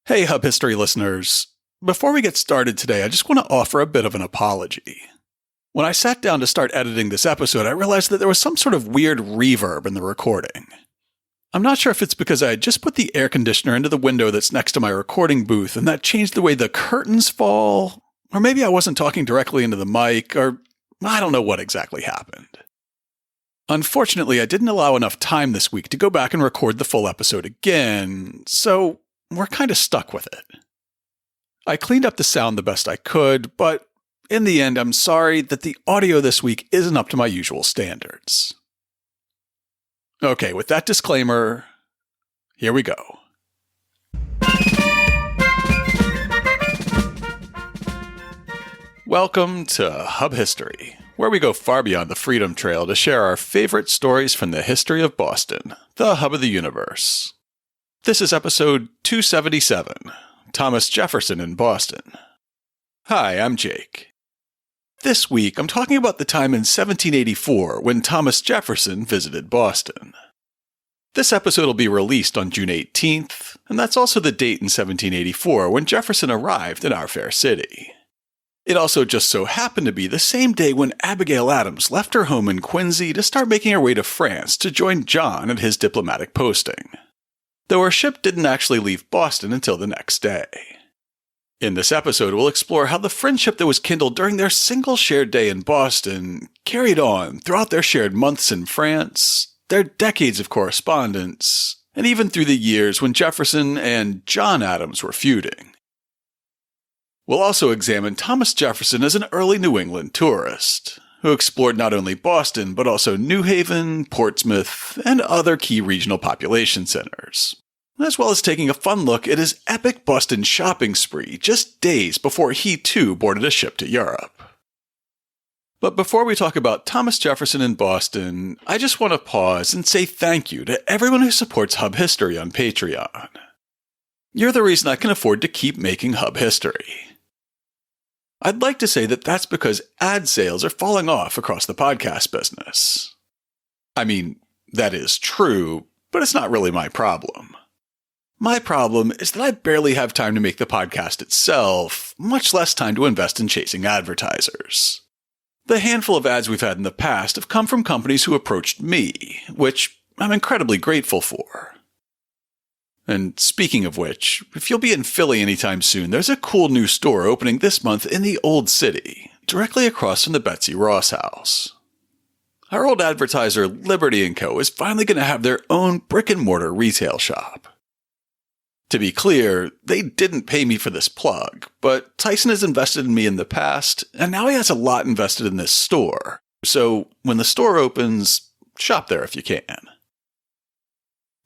Hey, Hub History listeners. Before we get started today, I just want to offer a bit of an apology. When I sat down to start editing this episode, I realized that there was some sort of weird reverb in the recording. I'm not sure if it's because I had just put the air conditioner into the window that's next to my recording booth and that changed the way the curtains fall, or maybe I wasn't talking directly into the mic, or I don't know what exactly happened. Unfortunately, I didn't allow enough time this week to go back and record the full episode again, so we're kind of stuck with it. I cleaned up the sound the best I could, but in the end, I'm sorry that the audio this week isn't up to my usual standards. Okay, with that disclaimer, here we go. Welcome to Hub History, where we go far beyond the Freedom Trail to share our favorite stories from the history of Boston, the hub of the universe. This is episode 277, Thomas Jefferson in Boston. Hi, I'm Jake. This week, I'm talking about the time in 1784 when Thomas Jefferson visited Boston. This episode will be released on June 18th, and that's also the date in 1784 when Jefferson arrived in our fair city. It also just so happened to be the same day when Abigail Adams left her home in Quincy to start making her way to France to join John at his diplomatic posting, though her ship didn't actually leave Boston until the next day. In this episode, we'll explore how the friendship that was kindled during their single shared day in Boston carried on throughout their shared months in France, their decades of correspondence, and even through the years when Jefferson and John Adams were feuding. We'll also examine Thomas Jefferson as an early New England tourist, who explored not only Boston, but also New Haven, Portsmouth, and other key regional population centers, as well as taking a fun look at his epic Boston shopping spree just days before he too boarded a ship to Europe. But before we talk about Thomas Jefferson in Boston, I just want to pause and say thank you to everyone who supports Hub History on Patreon. You're the reason I can afford to keep making Hub History. I'd like to say that that's because ad sales are falling off across the podcast business. I mean, that is true, but it's not really my problem. My problem is that I barely have time to make the podcast itself, much less time to invest in chasing advertisers. The handful of ads we've had in the past have come from companies who approached me, which I'm incredibly grateful for. And speaking of which, if you'll be in Philly anytime soon, there's a cool new store opening this month in the Old City, directly across from the Betsy Ross house. Our old advertiser, Liberty & Co., is finally going to have their own brick-and-mortar retail shop. To be clear, they didn't pay me for this plug, but Tyson has invested in me in the past, and now he has a lot invested in this store. So when the store opens, shop there if you can.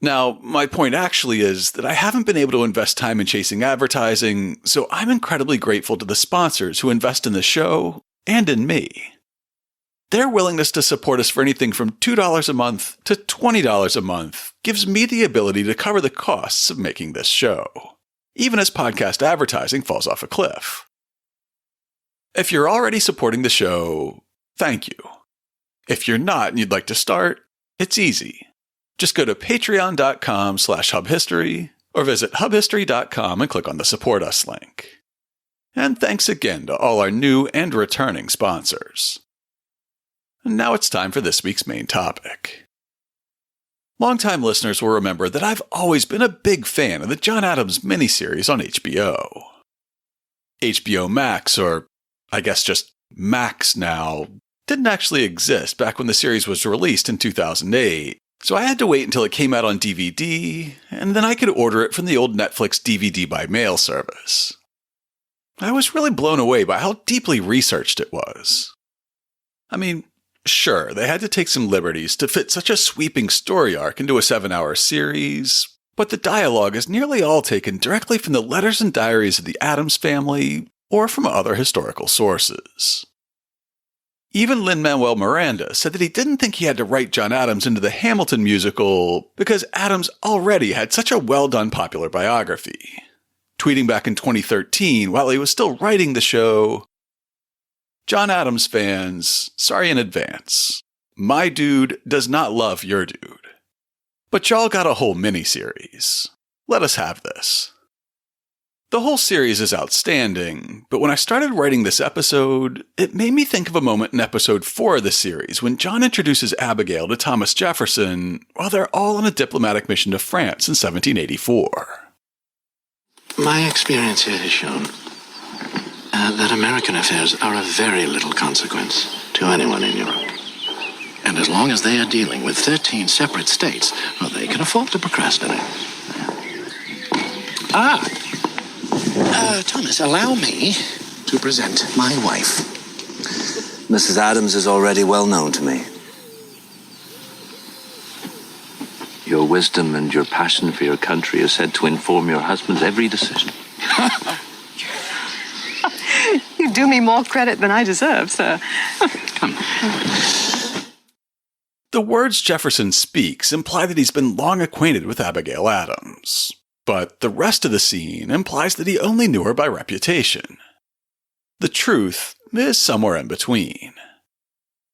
Now, my point actually is that I haven't been able to invest time in chasing advertising, so I'm incredibly grateful to the sponsors who invest in the show and in me. Their willingness to support us for anything from $2 a month to $20 a month gives me the ability to cover the costs of making this show, even as podcast advertising falls off a cliff. If you're already supporting the show, thank you. If you're not and you'd like to start, it's easy. Just go to patreon.com/hubhistory or visit hubhistory.com and click on the Support Us link. And thanks again to all our new and returning sponsors. And now it's time for this week's main topic. Longtime listeners will remember that I've always been a big fan of the John Adams miniseries on HBO. HBO Max, or I guess just Max now, didn't actually exist back when the series was released in 2008. So I had to wait until it came out on DVD, and then I could order it from the old Netflix DVD by mail service. I was really blown away by how deeply researched it was. I mean, sure, they had to take some liberties to fit such a sweeping story arc into a 7-hour series, but the dialogue is nearly all taken directly from the letters and diaries of the Adams family or from other historical sources. Even Lin-Manuel Miranda said that he didn't think he had to write John Adams into the Hamilton musical because Adams already had such a well-done popular biography, tweeting back in 2013 while he was still writing the show, "John Adams fans, sorry in advance. My dude does not love your dude. But y'all got a whole miniseries. Let us have this." The whole series is outstanding, but when I started writing this episode, it made me think of a moment in episode 4 of the series when John introduces Abigail to Thomas Jefferson while they're all on a diplomatic mission to France in 1784. My experience here has shown that American affairs are of very little consequence to anyone in Europe. And as long as they are dealing with 13 separate states, well, they can afford to procrastinate. Thomas, allow me to present my wife. Mrs. Adams is already well known to me. Your wisdom and your passion for your country is said to inform your husband's every decision. You do me more credit than I deserve, sir. Come. The words Jefferson speaks imply that he's been long acquainted with Abigail Adams, but the rest of the scene implies that he only knew her by reputation. The truth is somewhere in between.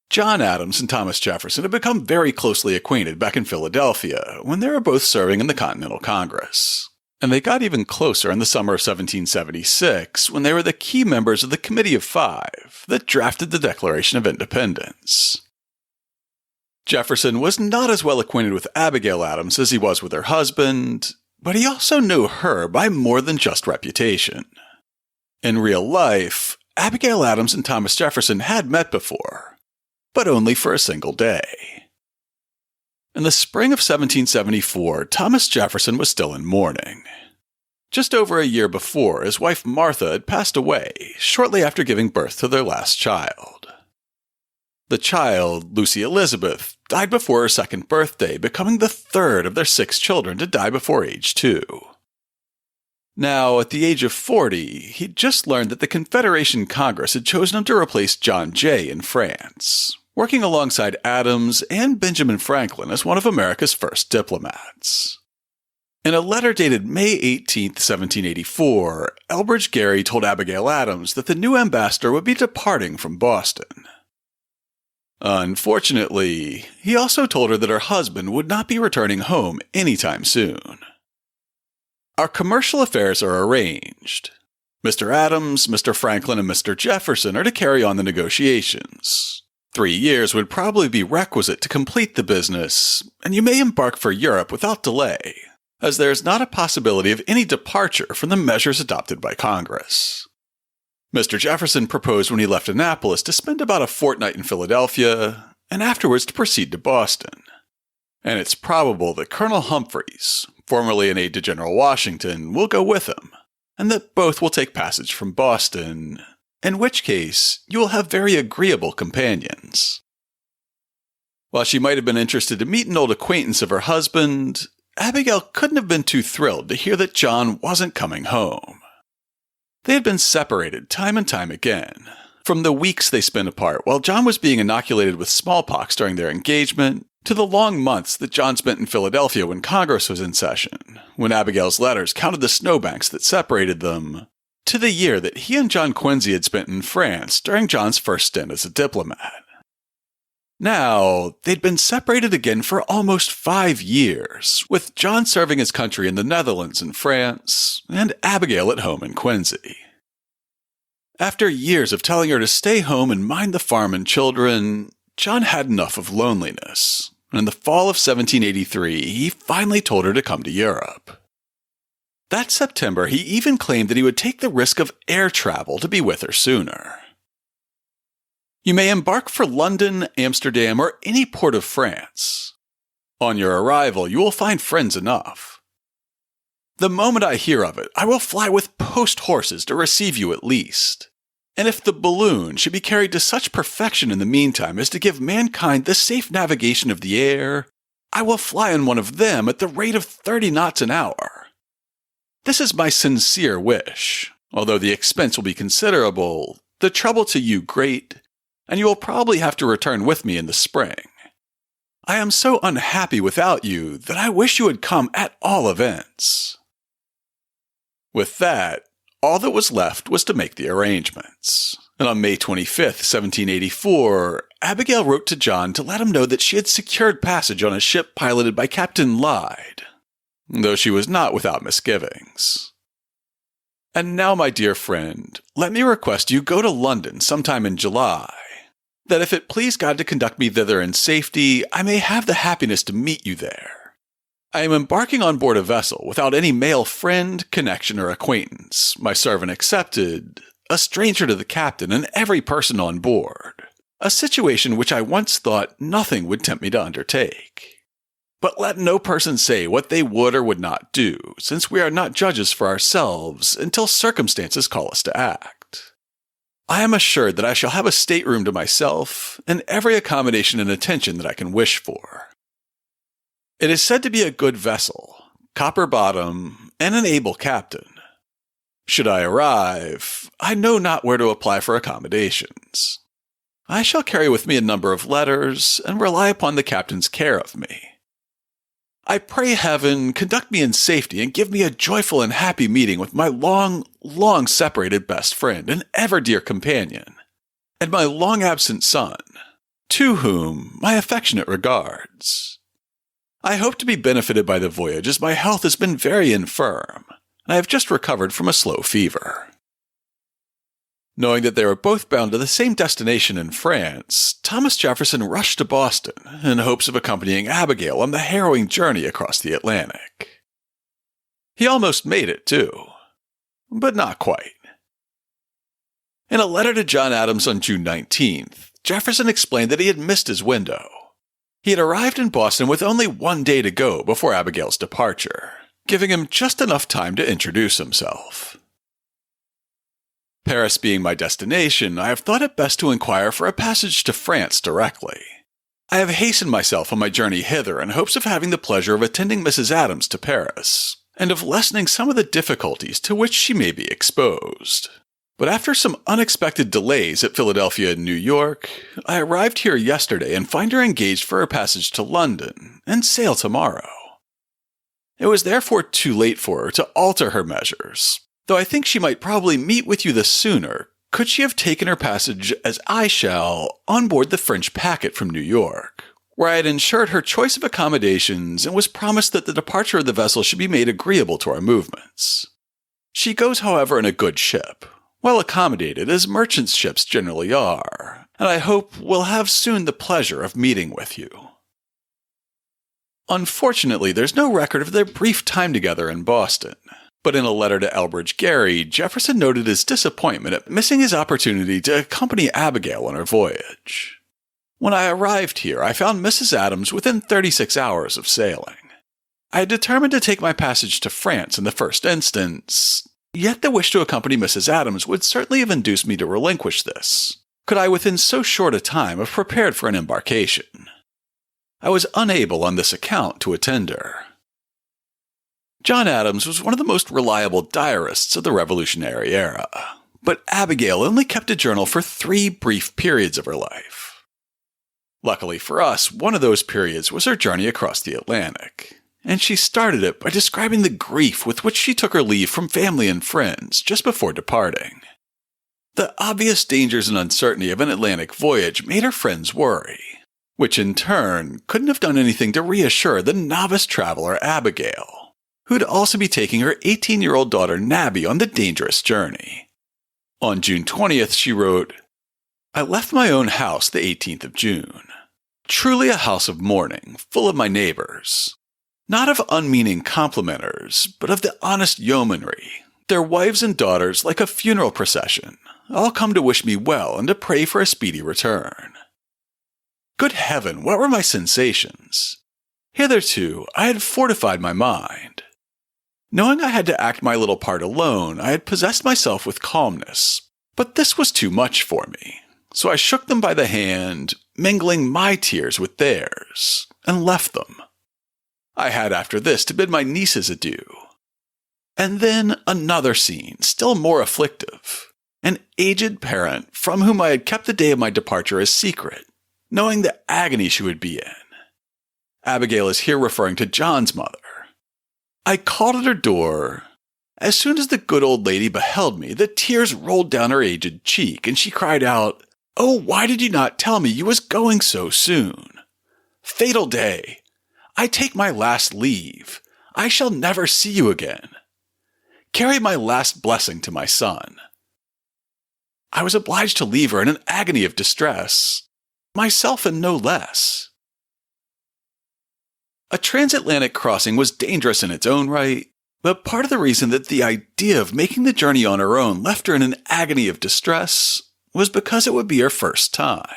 John Adams and Thomas Jefferson had become very closely acquainted back in Philadelphia when they were both serving in the Continental Congress. And they got even closer in the summer of 1776 when they were the key members of the Committee of Five that drafted the Declaration of Independence. Jefferson was not as well acquainted with Abigail Adams as he was with her husband, but he also knew her by more than just reputation. In real life, Abigail Adams and Thomas Jefferson had met before, but only for a single day. In the spring of 1774, Thomas Jefferson was still in mourning. Just over a year before, his wife Martha had passed away shortly after giving birth to their last child. The child, Lucy Elizabeth, died before her second birthday, becoming the third of their 6 children to die before age 2. Now, at the age of 40, he'd just learned that the Confederation Congress had chosen him to replace John Jay in France, working alongside Adams and Benjamin Franklin as one of America's first diplomats. In a letter dated May 18, 1784, Elbridge Gerry told Abigail Adams that the new ambassador would be departing from Boston. Unfortunately, he also told her that her husband would not be returning home anytime soon. Our commercial affairs are arranged. Mr. Adams, Mr. Franklin, and Mr. Jefferson are to carry on the negotiations. 3 years would probably be requisite to complete the business, and you may embark for Europe without delay, as there is not a possibility of any departure from the measures adopted by Congress. Mr. Jefferson proposed when he left Annapolis to spend about a fortnight in Philadelphia, and afterwards to proceed to Boston. And it's probable that Colonel Humphreys, formerly an aide to General Washington, will go with him, and that both will take passage from Boston, in which case you will have very agreeable companions. While she might have been interested to meet an old acquaintance of her husband, Abigail couldn't have been too thrilled to hear that John wasn't coming home. They had been separated time and time again, from the weeks they spent apart while John was being inoculated with smallpox during their engagement, to the long months that John spent in Philadelphia when Congress was in session, when Abigail's letters counted the snowbanks that separated them, to the year that he and John Quincy had spent in France during John's first stint as a diplomat. Now, they'd been separated again for almost 5 years, with John serving his country in the Netherlands and France, and Abigail at home in Quincy. After years of telling her to stay home and mind the farm and children, John had enough of loneliness, and in the fall of 1783, he finally told her to come to Europe. That September, he even claimed that he would take the risk of air travel to be with her sooner. You may embark for London, Amsterdam, or any port of France. On your arrival, you will find friends enough. The moment I hear of it, I will fly with post horses to receive you at least. And if the balloon should be carried to such perfection in the meantime as to give mankind the safe navigation of the air, I will fly on one of them at the rate of 30 knots an hour. This is my sincere wish, although the expense will be considerable, the trouble to you great, and you will probably have to return with me in the spring. I am so unhappy without you that I wish you had come at all events. With that, all that was left was to make the arrangements. And on May 25th, 1784, Abigail wrote to John to let him know that she had secured passage on a ship piloted by Captain Lyde, though she was not without misgivings. And now, my dear friend, let me request you go to London sometime in July, that if it please God to conduct me thither in safety, I may have the happiness to meet you there. I am embarking on board a vessel without any male friend, connection, or acquaintance, my servant excepted, a stranger to the captain and every person on board, a situation which I once thought nothing would tempt me to undertake. But let no person say what they would or would not do, since we are not judges for ourselves until circumstances call us to act. I am assured that I shall have a stateroom to myself and every accommodation and attention that I can wish for. It is said to be a good vessel, copper bottom, and an able captain. Should I arrive, I know not where to apply for accommodations. I shall carry with me a number of letters and rely upon the captain's care of me. I pray heaven conduct me in safety and give me a joyful and happy meeting with my long separated best friend and ever dear companion, and my long absent son, to whom my affectionate regards. I hope to be benefited by the voyage, as my health has been very infirm, and I have just recovered from a slow fever. Knowing that they were both bound to the same destination in France, Thomas Jefferson rushed to Boston in hopes of accompanying Abigail on the harrowing journey across the Atlantic. He almost made it, too, but not quite. In a letter to John Adams on June 19th, Jefferson explained that he had missed his window. He had arrived in Boston with only 1 day to go before Abigail's departure, giving him just enough time to introduce himself. Paris being my destination, I have thought it best to inquire for a passage to France directly. I have hastened myself on my journey hither in hopes of having the pleasure of attending Mrs. Adams to Paris, and of lessening some of the difficulties to which she may be exposed. But after some unexpected delays at Philadelphia and New York, I arrived here yesterday and find her engaged for a passage to London, and sail tomorrow. It was therefore too late for her to alter her measures, though I think she might probably meet with you the sooner, could she have taken her passage as I shall on board the French packet from New York, where I had ensured her choice of accommodations and was promised that the departure of the vessel should be made agreeable to our movements. She goes, however, in a good ship, well accommodated as merchant ships generally are, and I hope will have soon the pleasure of meeting with you. Unfortunately, there's no record of their brief time together in Boston. But in a letter to Elbridge Gerry, Jefferson noted his disappointment at missing his opportunity to accompany Abigail on her voyage. When I arrived here, I found Mrs. Adams within 36 hours of sailing. I had determined to take my passage to France in the first instance, yet the wish to accompany Mrs. Adams would certainly have induced me to relinquish this, could I within so short a time have prepared for an embarkation. I was unable on this account to attend her. John Adams was one of the most reliable diarists of the Revolutionary era, but Abigail only kept a journal for 3 brief periods of her life. Luckily for us, one of those periods was her journey across the Atlantic, and she started it by describing the grief with which she took her leave from family and friends just before departing. The obvious dangers and uncertainty of an Atlantic voyage made her friends worry, which in turn couldn't have done anything to reassure the novice traveler Abigail, who'd also be taking her 18-year-old daughter Nabby on the dangerous journey. On June 20th, she wrote, "I left my own house the 18th of June. Truly a house of mourning, full of my neighbors. Not of unmeaning complimenters, but of the honest yeomanry, their wives and daughters like a funeral procession, all come to wish me well and to pray for a speedy return." Good heaven, what were my sensations? Hitherto, I had fortified my mind. Knowing I had to act my little part alone, I had possessed myself with calmness, but this was too much for me, so I shook them by the hand, mingling my tears with theirs, and left them. I had after this to bid my nieces adieu. And then another scene, still more afflictive. An aged parent from whom I had kept the day of my departure a secret, knowing the agony she would be in. Abigail is here referring to John's mother. I called at her door. As soon as the good old lady beheld me, the tears rolled down her aged cheek, and she cried out, "Oh, why did you not tell me you was going so soon? Fatal day! I take my last leave. I shall never see you again. carry my last blessing to my son. I was obliged to leave her in an agony of distress, myself and no less. A transatlantic crossing was dangerous in its own right, but part of the reason that the idea of making the journey on her own left her in an agony of distress was because it would be her first time.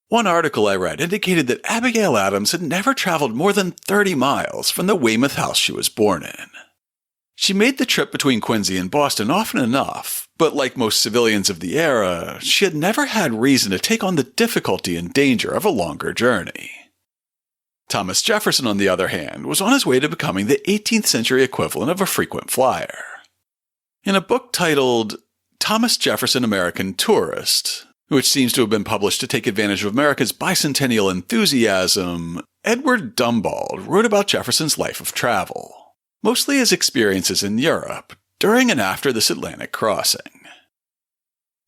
One article I read indicated that Abigail Adams had never traveled more than 30 miles from the Weymouth house she was born in. She made the trip between Quincy and Boston often enough, but like most civilians of the era, she had never had reason to take on the difficulty and danger of a longer journey. Thomas Jefferson, on the other hand, was on his way to becoming the 18th century equivalent of a frequent flyer. In a book titled Thomas Jefferson, American Tourist, which seems to have been published to take advantage of America's bicentennial enthusiasm, Edward Dumbald wrote about Jefferson's life of travel, mostly his experiences in Europe during and after this Atlantic crossing.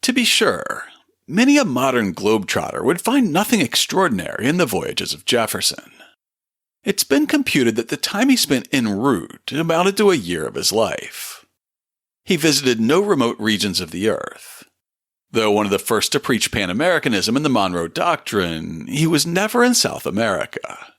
To be sure, many a modern globetrotter would find nothing extraordinary in the voyages of Jefferson. It's been computed that the time he spent en route amounted to a year of his life. He visited no remote regions of the earth. Though one of the first to preach Pan-Americanism and the Monroe Doctrine, he was never in South America.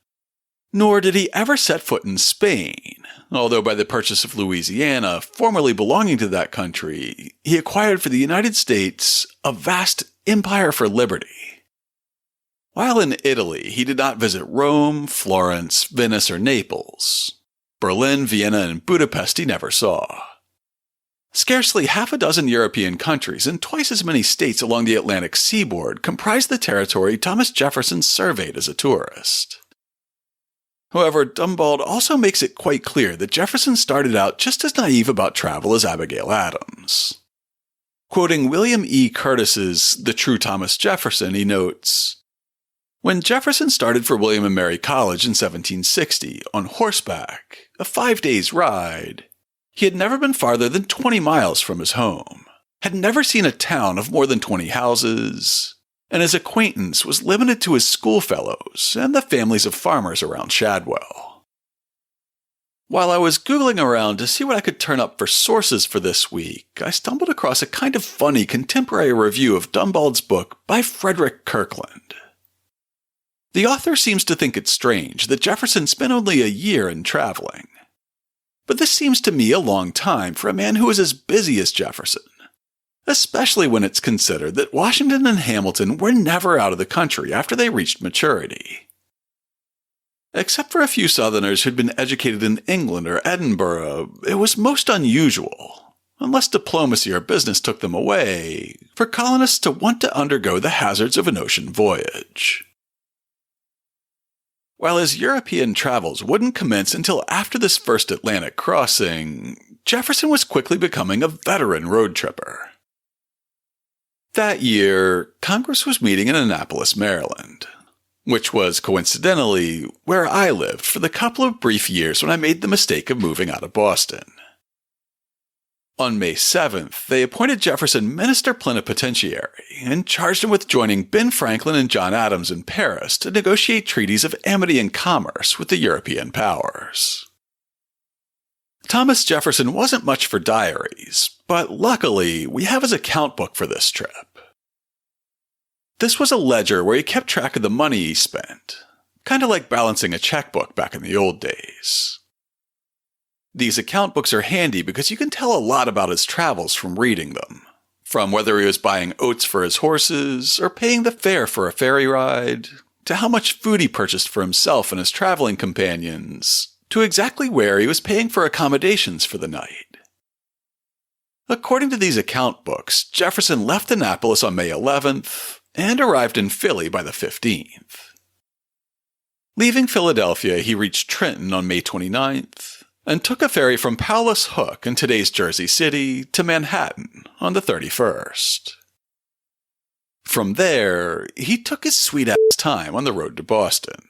Nor did he ever set foot in Spain, although by the purchase of Louisiana, formerly belonging to that country, he acquired for the United States a vast empire for liberty. While in Italy, he did not visit Rome, Florence, Venice, or Naples. Berlin, Vienna, and Budapest he never saw. Scarcely half a dozen European countries and twice as many states along the Atlantic seaboard comprised the territory Thomas Jefferson surveyed as a tourist. However, Dumbald also makes it quite clear that Jefferson started out just as naive about travel as Abigail Adams. Quoting William E. Curtis's The True Thomas Jefferson, he notes, "When Jefferson started for William and Mary College in 1760 on horseback, a 5 days' ride, he had never been farther than 20 miles from his home, had never seen a town of more than 20 houses, and his acquaintance was limited to his schoolfellows and the families of farmers around Shadwell." While I was Googling around to see what I could turn up for sources for this week, I stumbled across a kind of funny contemporary review of Dumbald's book by Frederick Kirkland. The author seems to think it strange that Jefferson spent only a year in traveling. But this seems to me a long time for a man who was as busy as Jefferson, especially when it's considered that Washington and Hamilton were never out of the country after they reached maturity. Except for a few Southerners who'd been educated in England or Edinburgh, it was most unusual, unless diplomacy or business took them away, for colonists to want to undergo the hazards of an ocean voyage. While his European travels wouldn't commence until after this first Atlantic crossing, Jefferson was quickly becoming a veteran road tripper. That year, Congress was meeting in Annapolis, Maryland, which was, coincidentally, where I lived for the couple of brief years when I made the mistake of moving out of Boston. On May 7th, they appointed Jefferson Minister Plenipotentiary and charged him with joining Ben Franklin and John Adams in Paris to negotiate treaties of amity and commerce with the European powers. Thomas Jefferson wasn't much for diaries, but luckily we have his account book for this trip. This was a ledger where he kept track of the money he spent, kind of like balancing a checkbook back in the old days. These account books are handy because you can tell a lot about his travels from reading them, from whether he was buying oats for his horses or paying the fare for a ferry ride, to how much food he purchased for himself and his traveling companions, to exactly where he was paying for accommodations for the night. According to these account books, Jefferson left Annapolis on May 11th and arrived in Philly by the 15th. Leaving Philadelphia, he reached Trenton on May 29th, and took a ferry from Paulus Hook in today's Jersey City to Manhattan on the 31st. From there, he took his sweet-ass time on the road to Boston,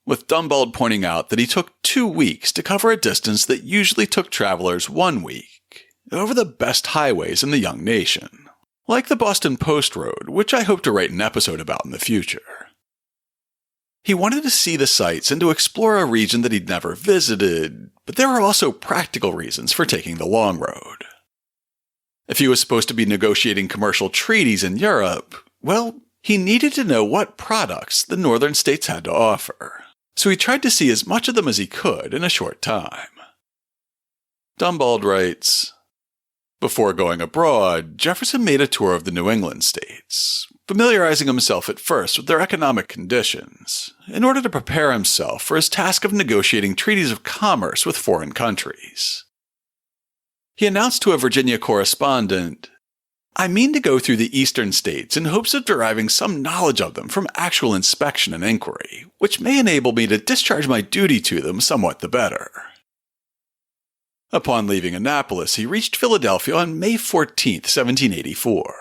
with Dumbald pointing out that he took 2 weeks to cover a distance that usually took travelers 1 week, over the best highways in the young nation, like the Boston Post Road, which I hope to write an episode about in the future. He wanted to see the sights and to explore a region that he'd never visited, but there were also practical reasons for taking the long road. If he was supposed to be negotiating commercial treaties in Europe, well, he needed to know what products the northern states had to offer, so he tried to see as much of them as he could in a short time. Dumbald writes, before going abroad, Jefferson made a tour of the New England states, familiarizing himself at first with their economic conditions, in order to prepare himself for his task of negotiating treaties of commerce with foreign countries. He announced to a Virginia correspondent, "I mean to go through the eastern states in hopes of deriving some knowledge of them from actual inspection and inquiry, which may enable me to discharge my duty to them somewhat the better." Upon leaving Annapolis, he reached Philadelphia on May 14, 1784.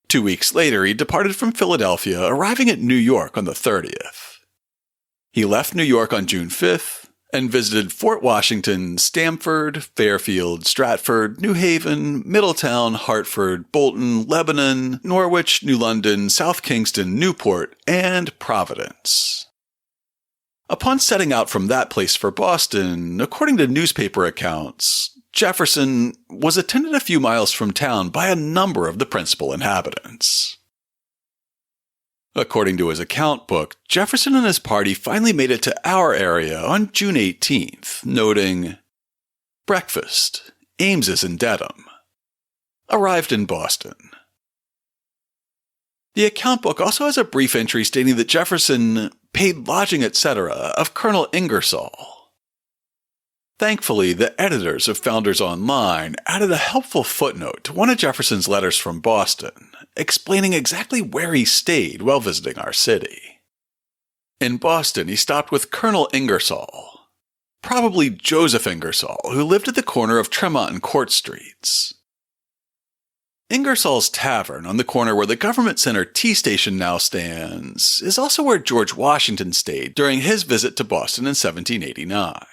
2 weeks later, he departed from Philadelphia, arriving at New York on the 30th. He left New York on June 5th and visited Fort Washington, Stamford, Fairfield, Stratford, New Haven, Middletown, Hartford, Bolton, Lebanon, Norwich, New London, South Kingston, Newport, and Providence. Upon setting out from that place for Boston, according to newspaper accounts, Jefferson was attended a few miles from town by a number of the principal inhabitants. According to his account book, Jefferson and his party finally made it to our area on June 18th, noting, "Breakfast, Ames's in Dedham. Arrived in Boston." The account book also has a brief entry stating that Jefferson paid lodging, etc., of Colonel Ingersoll. Thankfully, the editors of Founders Online added a helpful footnote to one of Jefferson's letters from Boston, explaining exactly where he stayed while visiting our city. In Boston, he stopped with Colonel Ingersoll, probably Joseph Ingersoll, who lived at the corner of Tremont and Court Streets. Ingersoll's Tavern, on the corner where the Government Center Tea Station now stands, is also where George Washington stayed during his visit to Boston in 1789,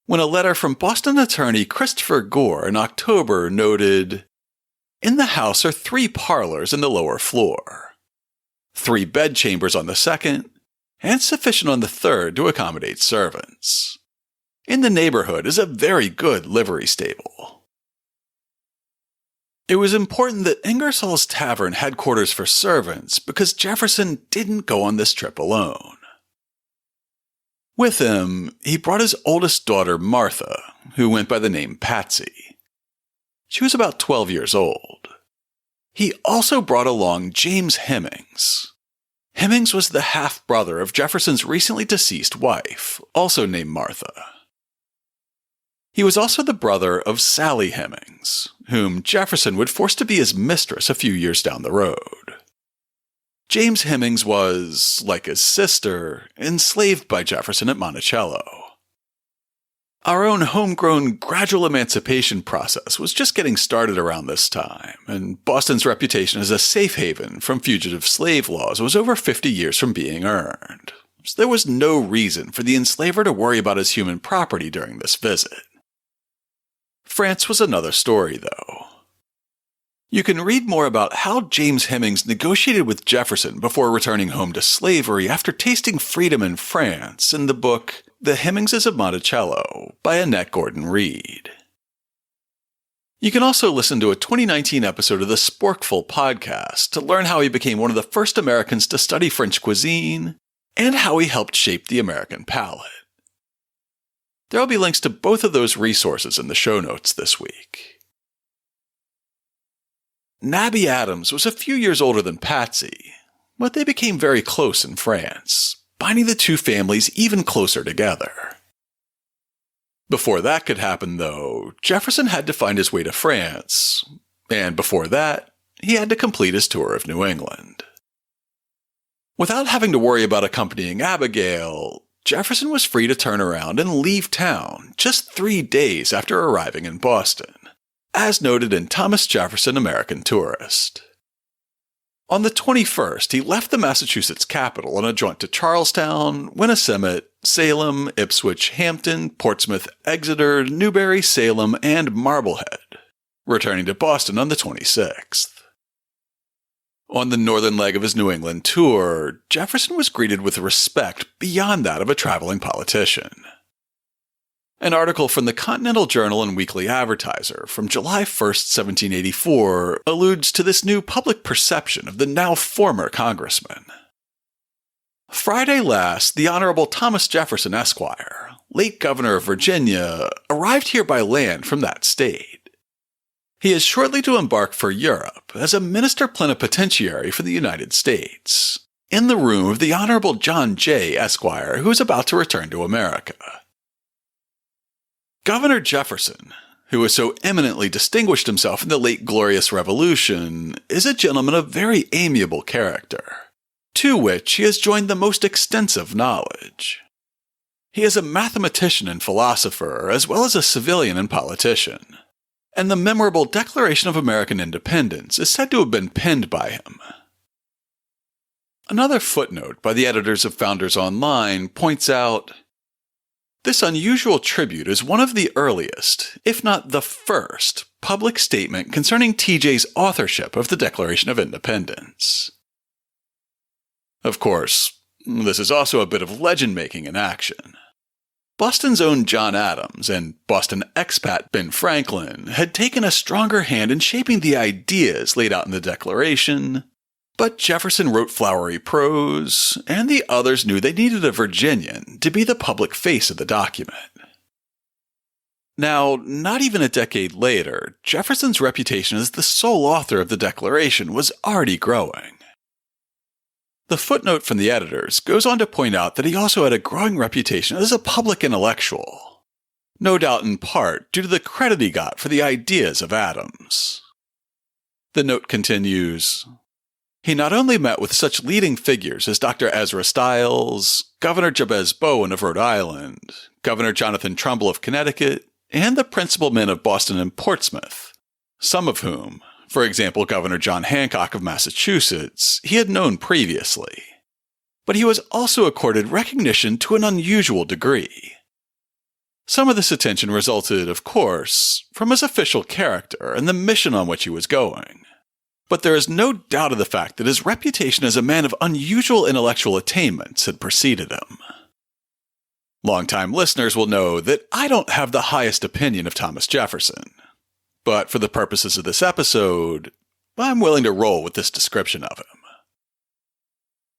when a letter from Boston attorney Christopher Gore in October noted, "In the house are 3 parlors in the lower floor, 3 bedchambers on the second, and sufficient on the third to accommodate servants. In the neighborhood is a very good livery stable." It was important that Ingersoll's Tavern had quarters for servants because Jefferson didn't go on this trip alone. With him, he brought his oldest daughter, Martha, who went by the name Patsy. She was about 12 years old. He also brought along James Hemings. Hemings was the half-brother of Jefferson's recently deceased wife, also named Martha. He was also the brother of Sally Hemings, whom Jefferson would force to be his mistress a few years down the road. James Hemings was, like his sister, enslaved by Jefferson at Monticello. Our own homegrown gradual emancipation process was just getting started around this time, and Boston's reputation as a safe haven from fugitive slave laws was over 50 years from being earned. So there was no reason for the enslaver to worry about his human property during this visit. France was another story, though. You can read more about how James Hemings negotiated with Jefferson before returning home to slavery after tasting freedom in France in the book The Hemingses of Monticello by Annette Gordon Reed. You can also listen to a 2019 episode of the Sporkful podcast to learn how he became one of the first Americans to study French cuisine and how he helped shape the American palate. There will be links to both of those resources in the show notes this week. Nabby Adams was a few years older than Patsy, but they became very close in France, binding the two families even closer together. Before that could happen, though, Jefferson had to find his way to France, and before that, he had to complete his tour of New England. Without having to worry about accompanying Abigail, Jefferson was free to turn around and leave town just 3 days after arriving in Boston, as noted in Thomas Jefferson, American Tourist. On the 21st, he left the Massachusetts capital on a jaunt to Charlestown, Winnacemit, Salem, Ipswich, Hampton, Portsmouth, Exeter, Newbury, Salem, and Marblehead, returning to Boston on the 26th. On the northern leg of his New England tour, Jefferson was greeted with respect beyond that of a traveling politician. An article from the Continental Journal and Weekly Advertiser from July 1st, 1784, alludes to this new public perception of the now former congressman. Friday last, the Honorable Thomas Jefferson, Esquire, late governor of Virginia, arrived here by land from that state. He is shortly to embark for Europe as a minister plenipotentiary for the United States, in the room of the Honorable John Jay, Esquire, who is about to return to America. Governor Jefferson, who has so eminently distinguished himself in the late Glorious Revolution, is a gentleman of very amiable character, to which he has joined the most extensive knowledge. He is a mathematician and philosopher, as well as a civilian and politician, and the memorable Declaration of American Independence is said to have been penned by him. Another footnote by the editors of Founders Online points out, this unusual tribute is one of the earliest, if not the first, public statement concerning TJ's authorship of the Declaration of Independence. Of course, this is also a bit of legend-making in action. Boston's own John Adams and Boston expat Ben Franklin had taken a stronger hand in shaping the ideas laid out in the Declaration, but Jefferson wrote flowery prose, and the others knew they needed a Virginian to be the public face of the document. Now, not even a decade later, Jefferson's reputation as the sole author of the Declaration was already growing. The footnote from the editors goes on to point out that he also had a growing reputation as a public intellectual, no doubt in part due to the credit he got for the ideas of Adams. The note continues, he not only met with such leading figures as Dr. Ezra Stiles, Governor Jabez Bowen of Rhode Island, Governor Jonathan Trumbull of Connecticut, and the principal men of Boston and Portsmouth, some of whom, for example Governor John Hancock of Massachusetts, he had known previously. But he was also accorded recognition to an unusual degree. Some of this attention resulted, of course, from his official character and the mission on which he was going. But there is no doubt of the fact that his reputation as a man of unusual intellectual attainments had preceded him. Longtime listeners will know that I don't have the highest opinion of Thomas Jefferson, but for the purposes of this episode, I'm willing to roll with this description of him.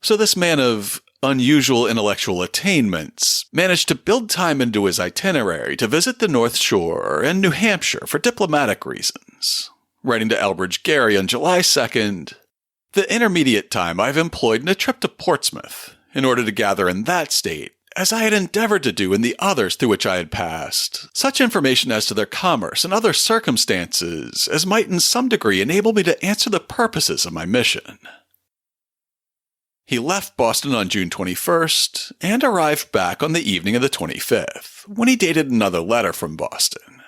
So this man of unusual intellectual attainments managed to build time into his itinerary to visit the North Shore and New Hampshire for diplomatic reasons. Writing to Elbridge Gerry on July 2nd, the intermediate time I've employed in a trip to Portsmouth in order to gather in that state, as I had endeavored to do in the others through which I had passed, such information as to their commerce and other circumstances as might in some degree enable me to answer the purposes of my mission. He left Boston on June 21st and arrived back on the evening of the 25th, when he dated another letter from Boston.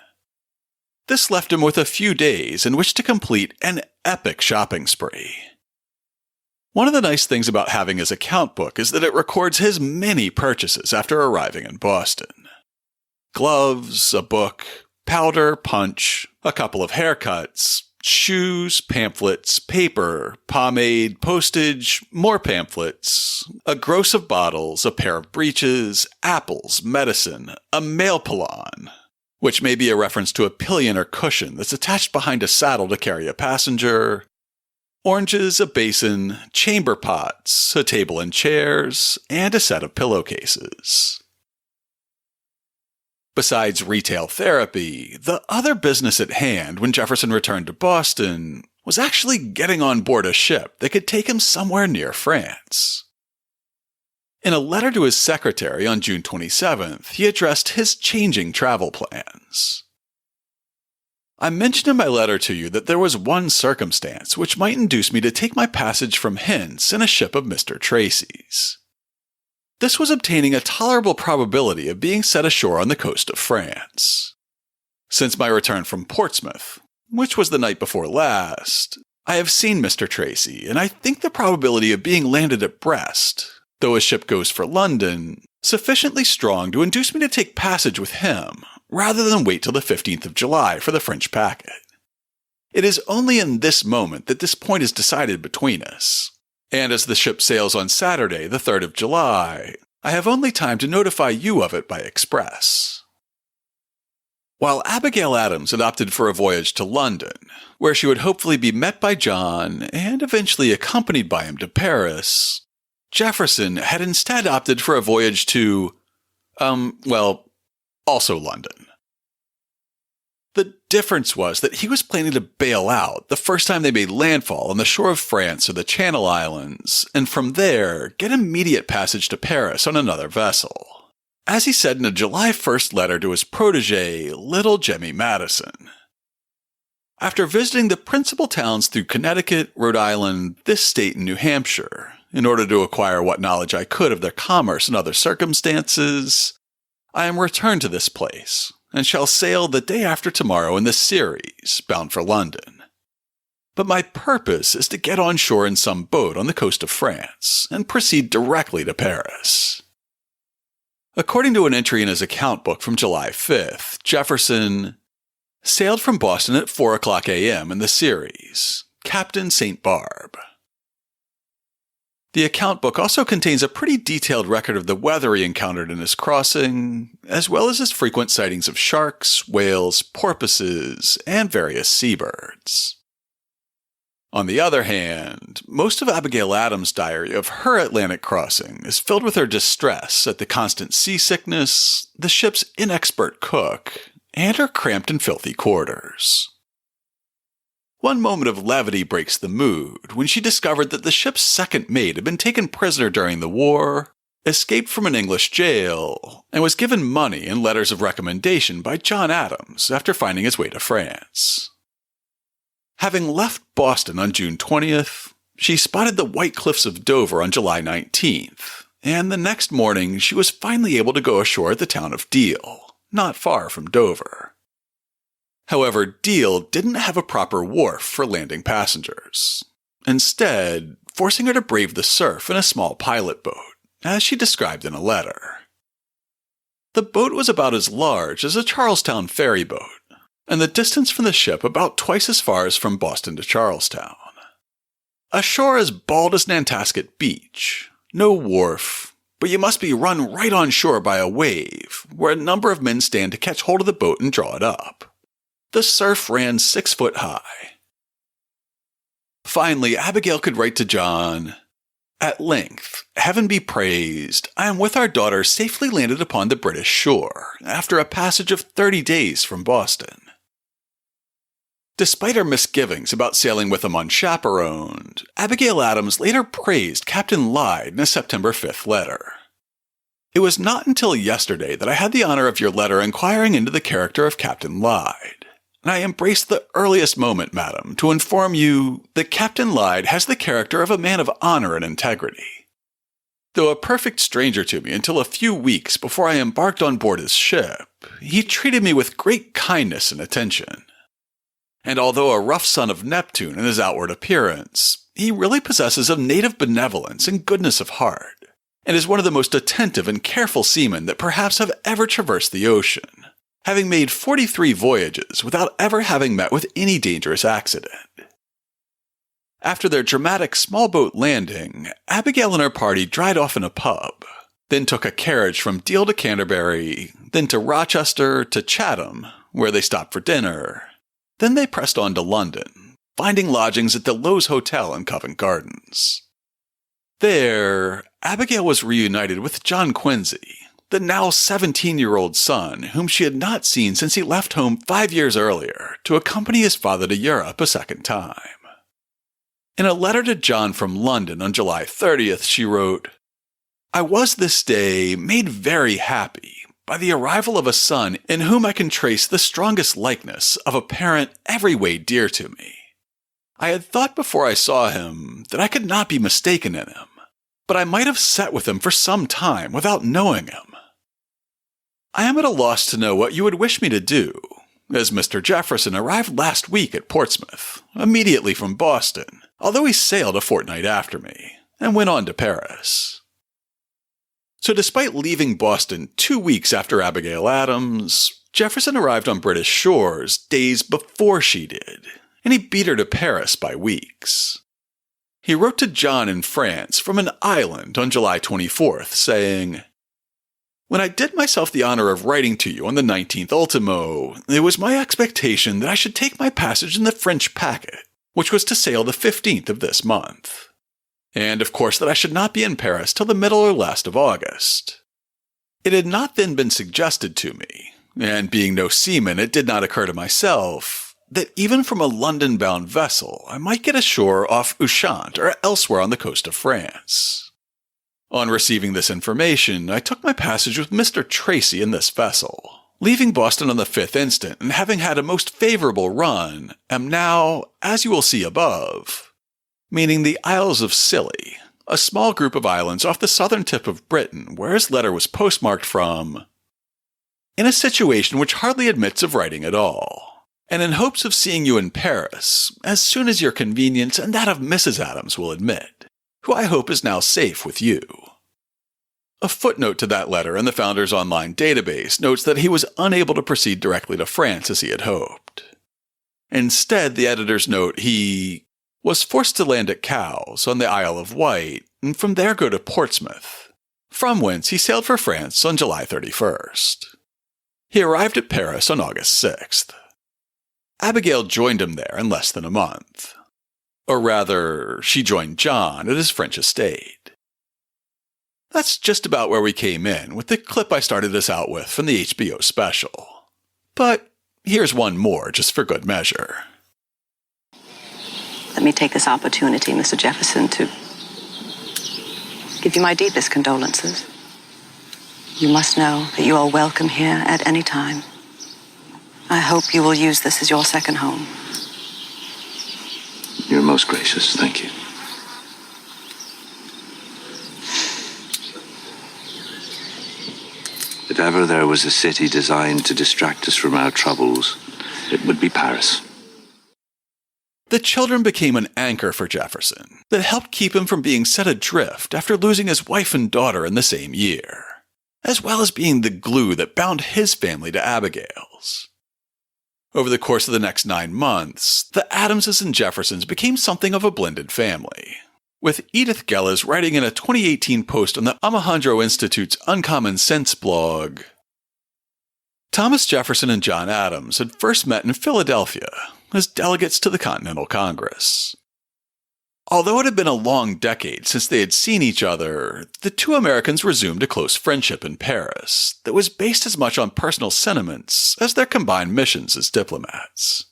This left him with a few days in which to complete an epic shopping spree. One of the nice things about having his account book is that it records his many purchases after arriving in Boston. Gloves, a book, powder, punch, a couple of haircuts, shoes, pamphlets, paper, pomade, postage, more pamphlets, a gross of bottles, a pair of breeches, apples, medicine, a mail pilon, which may be a reference to a pillion or cushion that's attached behind a saddle to carry a passenger, oranges, a basin, chamber pots, a table and chairs, and a set of pillowcases. Besides retail therapy, the other business at hand when Jefferson returned to Boston was actually getting on board a ship that could take him somewhere near France. In a letter to his secretary on June 27th, he addressed his changing travel plans. I mentioned in my letter to you that there was one circumstance which might induce me to take my passage from hence in a ship of Mr. Tracy's. This was obtaining a tolerable probability of being set ashore on the coast of France. Since my return from Portsmouth, which was the night before last, I have seen Mr. Tracy, and I think the probability of being landed at Brest, though his ship goes for London, sufficiently strong to induce me to take passage with him, rather than wait till the 15th of July for the French packet. It is only in this moment that this point is decided between us. And as the ship sails on Saturday, the 3rd of July, I have only time to notify you of it by express. While Abigail Adams had opted for a voyage to London, where she would hopefully be met by John and eventually accompanied by him to Paris, Jefferson had instead opted for a voyage to, also London. The difference was that he was planning to bail out the first time they made landfall on the shore of France or the Channel Islands, and from there get immediate passage to Paris on another vessel, as he said in a July 1st letter to his protege, little Jemmy Madison. After visiting the principal towns through Connecticut, Rhode Island, this state, and New Hampshire, in order to acquire what knowledge I could of their commerce and other circumstances, I am returned to this place, and shall sail the day after tomorrow in the Ceres, bound for London. But my purpose is to get on shore in some boat on the coast of France, and proceed directly to Paris. According to an entry in his account book from July 5th, Jefferson sailed from Boston at 4 o'clock a.m. in the Ceres, Captain St. Barb. The account book also contains a pretty detailed record of the weather he encountered in his crossing, as well as his frequent sightings of sharks, whales, porpoises, and various seabirds. On the other hand, most of Abigail Adams' diary of her Atlantic crossing is filled with her distress at the constant seasickness, the ship's inexpert cook, and her cramped and filthy quarters. One moment of levity breaks the mood when she discovered that the ship's second mate had been taken prisoner during the war, escaped from an English jail, and was given money and letters of recommendation by John Adams after finding his way to France. Having left Boston on June 20th, she spotted the white cliffs of Dover on July 19th, and the next morning she was finally able to go ashore at the town of Deal, not far from Dover. However, Deal didn't have a proper wharf for landing passengers, instead forcing her to brave the surf in a small pilot boat, as she described in a letter. The boat was about as large as a Charlestown ferry boat, and the distance from the ship about twice as far as from Boston to Charlestown. A shore as bald as Nantasket Beach, no wharf, but you must be run right on shore by a wave, where a number of men stand to catch hold of the boat and draw it up. The surf ran 6 foot high. Finally, Abigail could write to John, "At length, heaven be praised, I am with our daughter safely landed upon the British shore, after a passage of 30 days from Boston." Despite her misgivings about sailing with them unchaperoned, Abigail Adams later praised Captain Lyde in a September 5th letter. "It was not until yesterday that I had the honor of your letter inquiring into the character of Captain Lyde. And I embrace the earliest moment, madam, to inform you that Captain Lyde has the character of a man of honor and integrity. Though a perfect stranger to me until a few weeks before I embarked on board his ship, he treated me with great kindness and attention. And although a rough son of Neptune in his outward appearance, he really possesses a native benevolence and goodness of heart, and is one of the most attentive and careful seamen that perhaps have ever traversed the ocean, having made 43 voyages without ever having met with any dangerous accident." After their dramatic small boat landing, Abigail and her party dried off in a pub, then took a carriage from Deal to Canterbury, then to Rochester to Chatham, where they stopped for dinner. Then they pressed on to London, finding lodgings at the Lowe's Hotel in Covent Gardens. There, Abigail was reunited with John Quincy, the now 17-year-old son whom she had not seen since he left home 5 years earlier to accompany his father to Europe a second time. In a letter to John from London on July 30th, she wrote, "I was this day made very happy by the arrival of a son in whom I can trace the strongest likeness of a parent every way dear to me. I had thought before I saw him that I could not be mistaken in him, but I might have sat with him for some time without knowing him. I am at a loss to know what you would wish me to do, as Mr. Jefferson arrived last week at Portsmouth, immediately from Boston, although he sailed a fortnight after me, and went on to Paris." So despite leaving Boston 2 weeks after Abigail Adams, Jefferson arrived on British shores days before she did, and he beat her to Paris by weeks. He wrote to John in France from an island on July 24th, saying, "When I did myself the honor of writing to you on the 19th ultimo, it was my expectation that I should take my passage in the French packet, which was to sail the 15th of this month. And of course that I should not be in Paris till the middle or last of August. It had not then been suggested to me, and being no seaman it did not occur to myself, that even from a London-bound vessel I might get ashore off Ushant or elsewhere on the coast of France. On receiving this information, I took my passage with Mr. Tracy in this vessel, leaving Boston on the 5th instant, and having had a most favorable run, am now, as you will see above, meaning the Isles of Scilly, a small group of islands off the southern tip of Britain where his letter was postmarked from, in a situation which hardly admits of writing at all, and in hopes of seeing you in Paris as soon as your convenience and that of Mrs. Adams will admit, who I hope is now safe with you." A footnote to that letter in the Founders Online database notes that he was unable to proceed directly to France as he had hoped. Instead, the editors note he was forced to land at Cowes on the Isle of Wight and from there go to Portsmouth, from whence he sailed for France on July 31st. He arrived at Paris on August 6th. Abigail joined him there in less than a month. Or rather, she joined John at his French estate. That's just about where we came in with the clip I started us out with from the HBO special. But here's one more just for good measure. Let me take this opportunity, Mr. Jefferson, to give you my deepest condolences. You must know that you are welcome here at any time. I hope you will use this as your second home. You're most gracious, thank you. If ever there was a city designed to distract us from our troubles, it would be Paris. The children became an anchor for Jefferson that helped keep him from being set adrift after losing his wife and daughter in the same year, as well as being the glue that bound his family to Abigail's. Over the course of the next 9 months, the Adamses and Jeffersons became something of a blended family, with Edith Gellas writing in a 2018 post on the Alejandro Institute's Uncommon Sense blog, Thomas Jefferson and John Adams had first met in Philadelphia as delegates to the Continental Congress. Although it had been a long decade since they had seen each other, the two Americans resumed a close friendship in Paris that was based as much on personal sentiments as their combined missions as diplomats.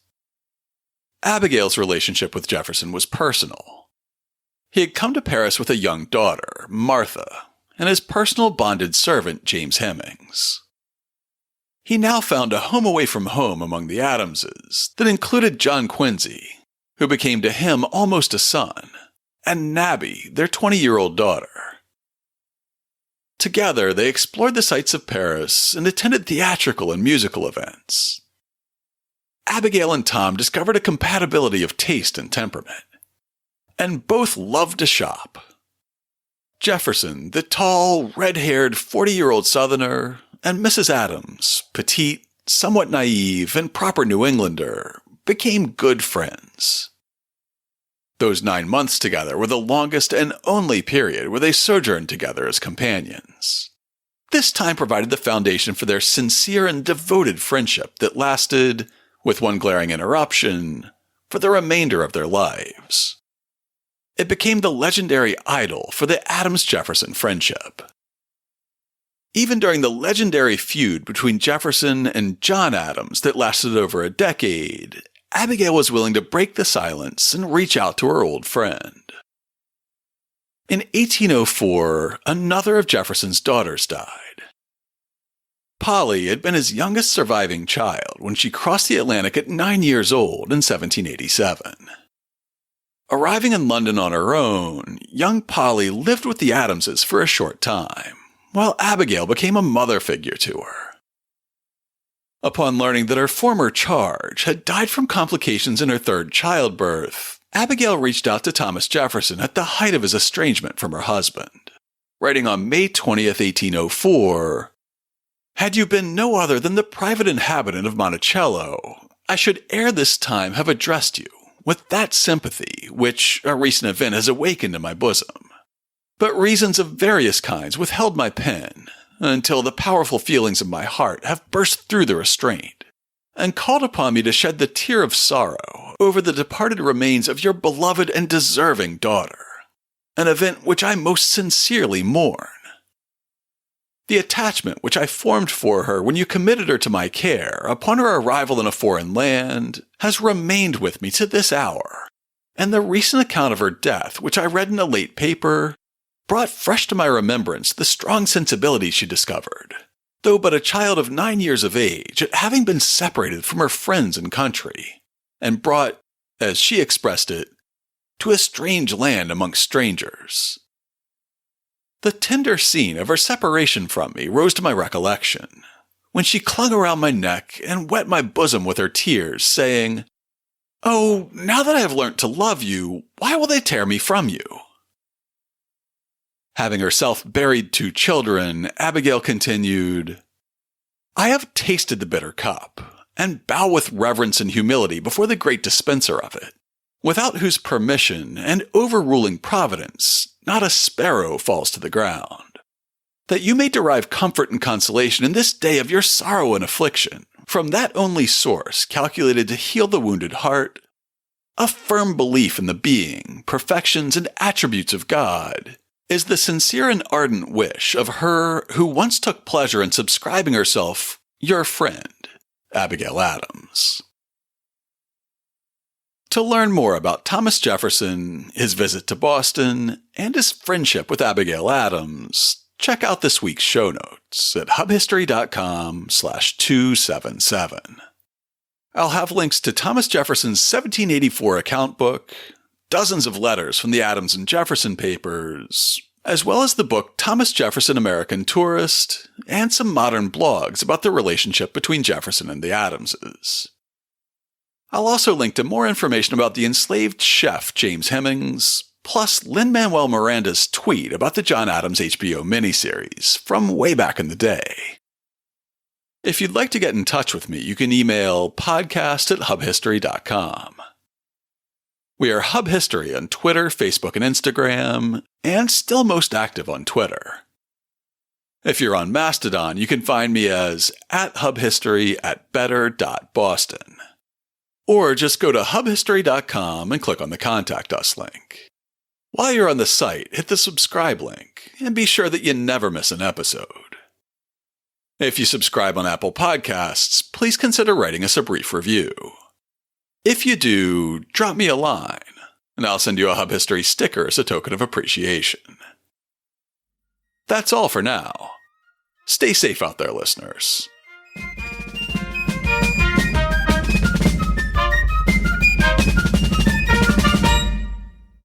Abigail's relationship with Jefferson was personal. He had come to Paris with a young daughter, Martha, and his personal bonded servant, James Hemmings. He now found a home away from home among the Adamses that included John Quincy, who became to him almost a son, and Nabby, their 20-year-old daughter. Together, they explored the sights of Paris and attended theatrical and musical events. Abigail and Tom discovered a compatibility of taste and temperament, and both loved to shop. Jefferson, the tall, red-haired 40-year-old Southerner, and Mrs. Adams, petite, somewhat naive, and proper New Englander, became good friends. Those 9 months together were the longest and only period where they sojourned together as companions. This time provided the foundation for their sincere and devoted friendship that lasted, with one glaring interruption, for the remainder of their lives. It became the legendary idol for the Adams-Jefferson friendship. Even during the legendary feud between Jefferson and John Adams that lasted over a decade, Abigail was willing to break the silence and reach out to her old friend. In 1804, another of Jefferson's daughters died. Polly had been his youngest surviving child when she crossed the Atlantic at 9 years old in 1787. Arriving in London on her own, young Polly lived with the Adamses for a short time, while Abigail became a mother figure to her. Upon learning that her former charge had died from complications in her third childbirth, Abigail reached out to Thomas Jefferson at the height of his estrangement from her husband, writing on May 20th, 1804, "Had you been no other than the private inhabitant of Monticello, I should ere this time have addressed you with that sympathy which a recent event has awakened in my bosom. But reasons of various kinds withheld my pen until the powerful feelings of my heart have burst through the restraint and called upon me to shed the tear of sorrow over the departed remains of your beloved and deserving daughter, an event which I most sincerely mourn. The attachment which I formed for her when you committed her to my care upon her arrival in a foreign land has remained with me to this hour, and the recent account of her death, which I read in a late paper, brought fresh to my remembrance the strong sensibility she discovered, though but a child of 9 years of age, at having been separated from her friends and country, and brought, as she expressed it, to a strange land amongst strangers. The tender scene of her separation from me rose to my recollection, when she clung around my neck and wet my bosom with her tears, saying, "Oh, now that I have learnt to love you, why will they tear me from you?" Having herself buried 2 children, Abigail continued, "I have tasted the bitter cup, and bow with reverence and humility before the great dispenser of it, without whose permission and overruling providence not a sparrow falls to the ground, that you may derive comfort and consolation in this day of your sorrow and affliction from that only source calculated to heal the wounded heart, a firm belief in the being, perfections, and attributes of God is the sincere and ardent wish of her who once took pleasure in subscribing herself your friend, Abigail Adams." To learn more about Thomas Jefferson, his visit to Boston, and his friendship with Abigail Adams, check out this week's show notes at hubhistory.com/277. I'll have links to Thomas Jefferson's 1784 account book, dozens of letters from the Adams and Jefferson papers, as well as the book Thomas Jefferson, American Tourist, and some modern blogs about the relationship between Jefferson and the Adamses. I'll also link to more information about the enslaved chef James Hemings, plus Lin-Manuel Miranda's tweet about the John Adams HBO miniseries from way back in the day. If you'd like to get in touch with me, you can email podcast@hubhistory.com. We are Hub History on Twitter, Facebook, and Instagram, and still most active on Twitter. If you're on Mastodon, you can find me as @hubhistory@better.boston. Or just go to hubhistory.com and click on the Contact Us link. While you're on the site, hit the subscribe link, and be sure that you never miss an episode. If you subscribe on Apple Podcasts, please consider writing us a brief review. If you do, drop me a line, and I'll send you a Hub History sticker as a token of appreciation. That's all for now. Stay safe out there, listeners.